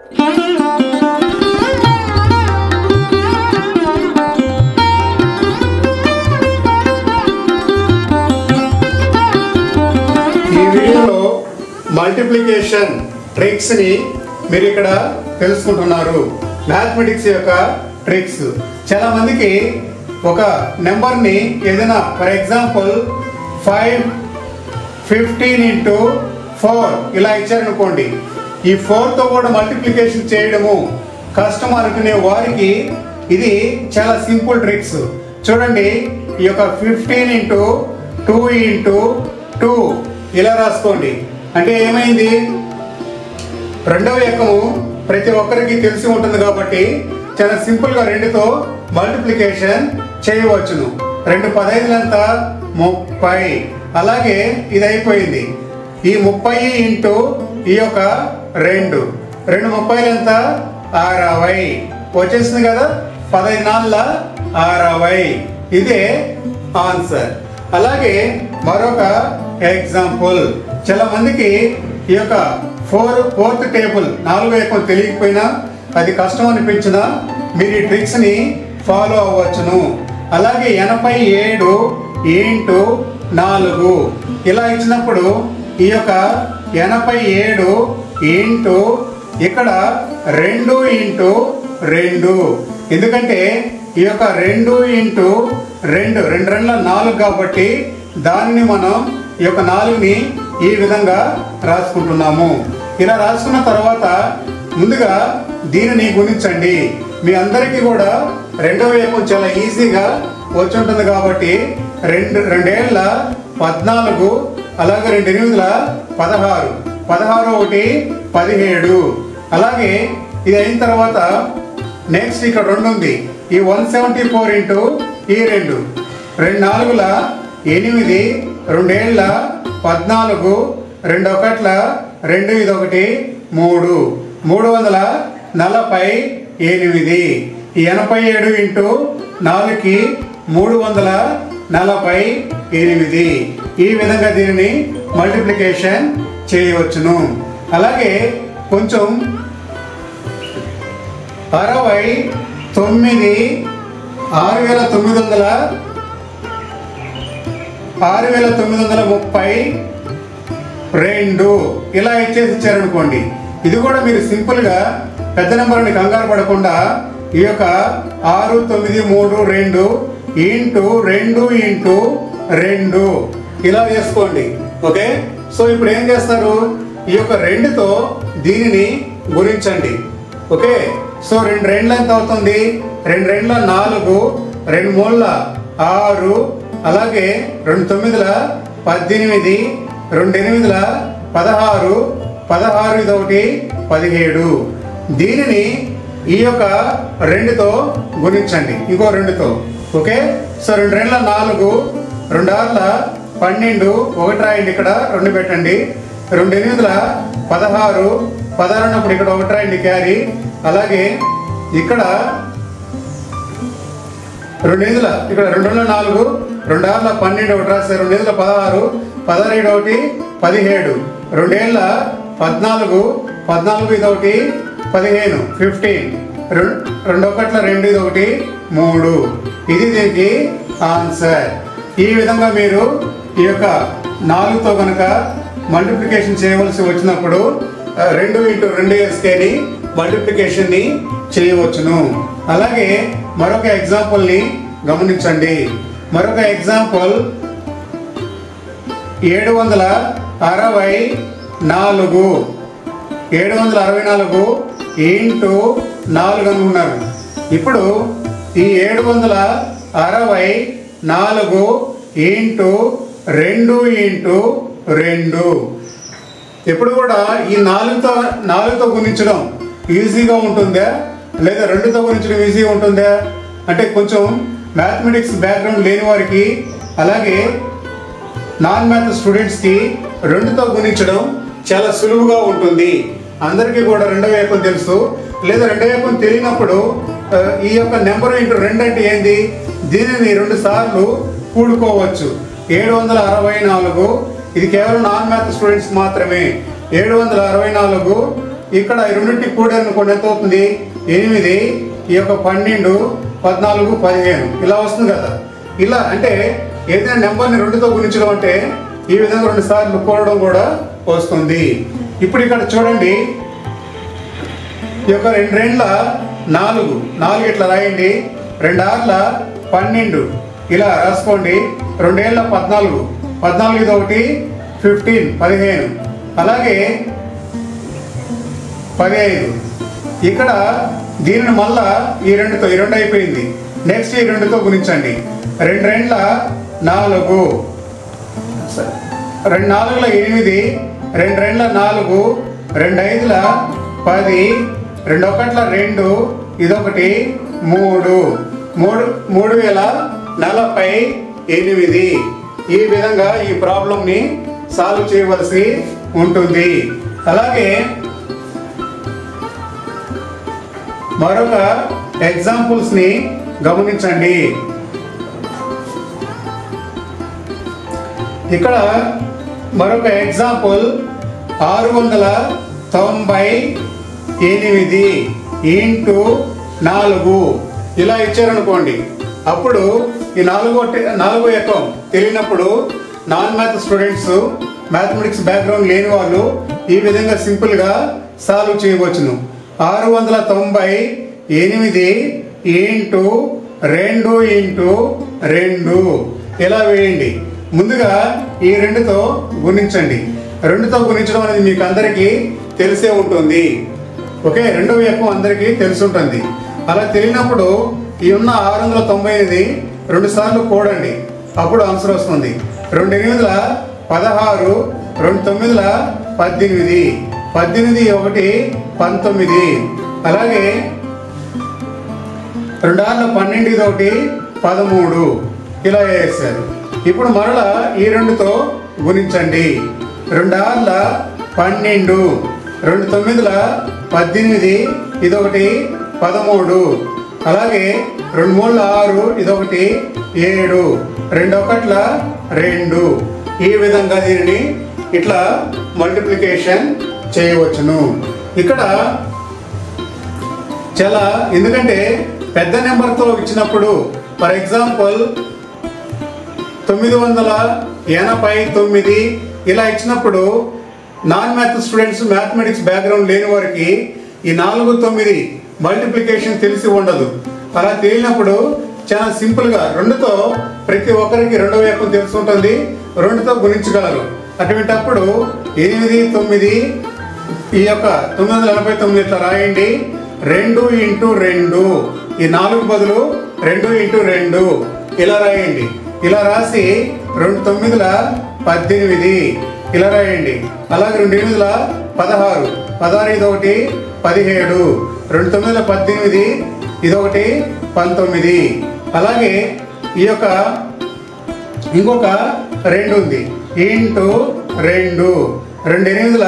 ఈ వీడియోలో multiplication tricks ని మీరు ఇక్కడ తెలుసుకుంటున్నారు. మ్యాథమెటిక్స్ యొక్క ట్రిక్స్. చాలా మందికి ఒక నెంబర్ ని ఏదైనా ఫర్ ఎగ్జాంపుల్ 5 15 into 4 ఇలా ఇచ్చారనుకోండి, ఈ 4 తో కూడా మల్టిప్లికేషన్ చేయడము కష్టం అనుకునే వారికి ఇది చాలా సింపుల్ ట్రిక్స్. చూడండి, ఈ యొక్క 15 into 2 into 2 ఇలా రాసుకోండి. అంటే ఏమైంది, రెండవ ఎక్కము ప్రతి ఒక్కరికి తెలిసి ఉంటుంది కాబట్టి చాలా సింపుల్ గా 2తో మల్టిప్లికేషన్ చేయవచ్చును. 2 15 ఎంత 30. అలాగే ఇది అయిపోయింది. ఈ 30 ఇంటూ ఈ యొక్క 2 30 ఎంత 60 వచ్చేసింది కదా. 15 4 60. ఇదే ఆన్సర్. అలాగే మరొక ఎగ్జాంపుల్, చాలా మందికి ఈ యొక్క ఫోర్త్ టేబుల్ 4వ ఎక్కం తెలియకపోయినా, అది కష్టం అనిపించినా మీరు ఈ ట్రిక్స్ ని ఫాలో అవ్వచ్చును. అలాగే 87 ఇంటూ 4 ఇలా ఇచ్చినప్పుడు ఈ యొక్క 87 ఇంటూ ఇక్కడ 2 ఇంటూ 2, ఎందుకంటే ఈ యొక్క 2 ఇంటూ 2 2 4 కాబట్టి దానిని మనం ఈ యొక్క 4ని ఈ విధంగా రాసుకుంటున్నాము. ఇలా రాసుకున్న తర్వాత ముందుగా దీనిని గుణించండి. మీ అందరికీ కూడా రెండవ ఏకం చాలా ఈజీగా వచ్చి ఉంటుంది కాబట్టి 2 2 14, అలాగే 2 8 16 1 17. అలాగే ఇది అయిన తర్వాత నెక్స్ట్ ఇక్కడ 2 ఉంది. ఈ 174 ఇంటూ ఈ 2 2 4 8 2 7 14 2 1 2 ఇది 1 3 348. ఈ 87 ఇంటూ 4కి 348. ఈ విధంగా దీనిని మల్టిప్లికేషన్ చేయవచ్చును. అలాగే కొంచెం 69 6932 ఇలా ఇచ్చారనుకోండి. ఇది కూడా మీరు సింపుల్ గా పెద్ద నెంబర్ని కంగారు పడకుండా ఈ యొక్క 6932 ఇంటూ 2 ఇంటూ 2 ఇలా వేసుకోండి. ఓకే, సో ఇప్పుడు ఏం చేస్తారు, ఈ యొక్క 2తో దీనిని గుణించండి. ఓకే, సో 2 2 ఎంత అవుతుంది, 2 2 4, 2 3 6, అలాగే 2 9 18, 2 8 16, 16 ఇది 1 17. దీనిని ఈ యొక్క 2తో గుణించండి, ఇంకో 2తో. ఓకే, సో 2 2 4, 2 6 12, 1 రాయండి, ఇక్కడ 2 పెట్టండి. 2 8 16, 16 అన్నప్పుడు ఇక్కడ 1 రాయండి క్యారీ. అలాగే ఇక్కడ 2 8 ఇక్కడ 2 4, 2 6 12 1 రాశారు. 2 8 16, 16 1 17, 2 7 14, 14 ఇది 1 15 15, 2 1 2 ఇది 1 3. ఇది దీనికి ఆన్సర్. ఈ విధంగా మీరు ఈ యొక్క 4తో కనుక మల్టిప్లికేషన్ చేయవలసి వచ్చినప్పుడు 2 ఇంటూ 2 వేసుకొని మల్టిప్లికేషన్ ని చేయవచ్చును. అలాగే మరొక ఎగ్జాంపుల్ ని గమనించండి. మరొక ఎగ్జాంపుల్ 764 ఇంటూ 4 అనుకున్నారు. ఇప్పుడు ఈ 764 ఇంటూ 2 ఇంటూ 2 ఎప్పుడు కూడా ఈ 4తో గుణించడం ఈజీగా ఉంటుందా లేదా 2తో గుణించడం ఈజీగా ఉంటుందా అంటే కొంచెం మ్యాథమెటిక్స్ బ్యాక్గ్రౌండ్ లేని వారికి, అలాగే నాన్ మ్యాథ్ స్టూడెంట్స్కి 2తో గుణించడం చాలా సులువుగా ఉంటుంది. అందరికీ కూడా 2వ ఏకం తెలుసు, లేదా 2వ ఏకం తెలియనప్పుడు ఈ యొక్క నెంబర్ ఇంటూ 2 అంటే ఏంది, దీనిని 2 సార్లు కూడుకోవచ్చు. 764 ఇది కేవలం నాన్ మ్యాథ్ స్టూడెంట్స్ మాత్రమే. 764 ఇక్కడ ఈ రెండింటి కూడి అనుకోండి ఎంత అవుతుంది 8, ఈ యొక్క 12, 14, 15 ఇలా వస్తుంది కదా. ఇలా అంటే ఏదైనా నెంబర్ని 2తో గుణించడం అంటే ఈ విధంగా 2 సార్లు కూడడం కూడా వస్తుంది. ఇప్పుడు ఇక్కడ చూడండి, ఈ యొక్క 2 రెండ్ల 4 ఇట్లా రాయండి. 2 ఆర్ల 12 ఇలా రాసుకోండి. 2 ఏళ్ళ 14 ఇది ఒకటి 15 అలాగే 15. ఇక్కడ దీనిని మళ్ళా ఈ 2 అయిపోయింది. నెక్స్ట్ ఈ 2తో గుణించండి. 2 రెండ్ల 4, 2 4ల 8, 2 రెండ్ల 4, 2 5ల 10, 2 1ల 2 ఇదొకటి 3, 3048. ఈ విధంగా ఈ ప్రాబ్లంని సాల్వ్ చేయవలసి ఉంటుంది. అలాగే మరొక ఎగ్జాంపుల్స్ ని గమనించండి. ఇక్కడ మరొక ఎగ్జాంపుల్ 698 ఇంటూ 4 ఇలా ఇచ్చారనుకోండి. అప్పుడు ఈ 4 ఎకం తెలియనప్పుడు non math students, mathematics background లేని వాళ్ళు ఈ విధంగా సింపుల్గా సాల్వ్ చేయవచ్చును. 698 ఇంటూ 2 ఇంటూ 2 ఇలా వేయండి. ముందుగా ఈ 2తో గుణించండి. 2తో గుణించడం అనేది మీకు అందరికీ తెలిసే ఉంటుంది. ఓకే, 2వ ఎకం అందరికీ తెలిసి ఉంటుంది. అలా తెలియనప్పుడు ఈ ఉన్న 698 2 సార్లు కూడండి, అప్పుడు ఆన్సర్ వస్తుంది. 2 8ల 16, 2 9ల 18, 18 1 19 అలాగే 2 6ల 12 ఇది ఒకటి 13 ఇలా వేసారు. ఇప్పుడు మరలా ఈ 2తో గుణించండి. 2 6ల 12, 2 9ల 18 ఇదొకటి 13 అలాగే 2 3ల 6 ఇదొకటి 7, 2 1ల 2 ఈ విధంగా దీనిని ఇట్లా మల్టిప్లికేషన్ చేయవచ్చును. ఇక్కడ చాలా ఎందుకంటే పెద్ద నెంబర్తో ఇచ్చినప్పుడు ఫర్ ఎగ్జాంపుల్ 989 ఇలా ఇచ్చినప్పుడు non math students, mathematics background లేని వారికి ఈ 4 9 మల్టిప్లికేషన్ తెలిసి ఉండదు. అలా తెలియనప్పుడు చాలా సింపుల్గా 2తో ప్రతి ఒక్కరికి 2వ ఎకం తెలిసి ఉంటుంది, 2తో గుణించగలరు. అటువంటిప్పుడు 8 9 ఈ యొక్క 989 ఇట్లా రాయండి. 2 ఇంటూ 2 ఈ 4 బదులు 2 ఇంటూ 2 ఇలా రాయండి. ఇలా రాసి 2 9ల 18 ఇలా రాయండి. అలాగే 2 8ల 16, 16 ఇదొకటి 17, 2 9ల 18 ఇదొకటి 19 అలాగే ఈ యొక్క ఇంకొక 2 ఉంది ఇంటూ 2, 2 8ల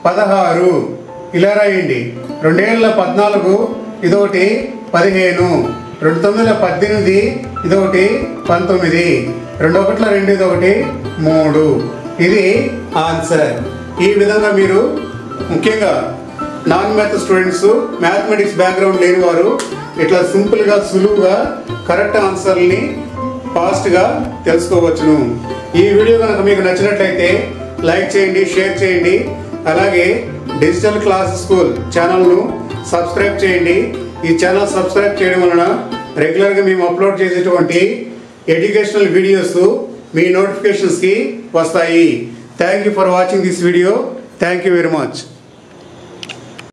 16 ఇలా రాయండి. 2 7ల 14 ఇదొకటి 15, 2 9ల 18 ఇదొకటి 19, 2 1ల 2 ఇదొకటి 3 ఇది ఆన్సర్. ఈ విధంగా మీరు ముఖ్యంగా non math students, mathematics background లేని వారు ఇట్లా సింపుల్గా సులువుగా కరెక్ట్ ఆన్సర్ని ఫాస్ట్గా తెలుసుకోవచ్చును. ఈ వీడియో కనుక మీకు నచ్చినట్లయితే లైక్ చేయండి, షేర్ చేయండి. అలాగే డిజిటల్ క్లాస్ స్కూల్ ఛానల్ను సబ్స్క్రైబ్ చేయండి. ఈ ఛానల్ సబ్స్క్రైబ్ చేయడం వలన రెగ్యులర్గా మేము అప్లోడ్ చేసేటువంటి ఎడ్యుకేషనల్ వీడియోస్ మీ నోటిఫికేషన్స్కి వస్తాయి. Thank you for watching this video. Thank you very much.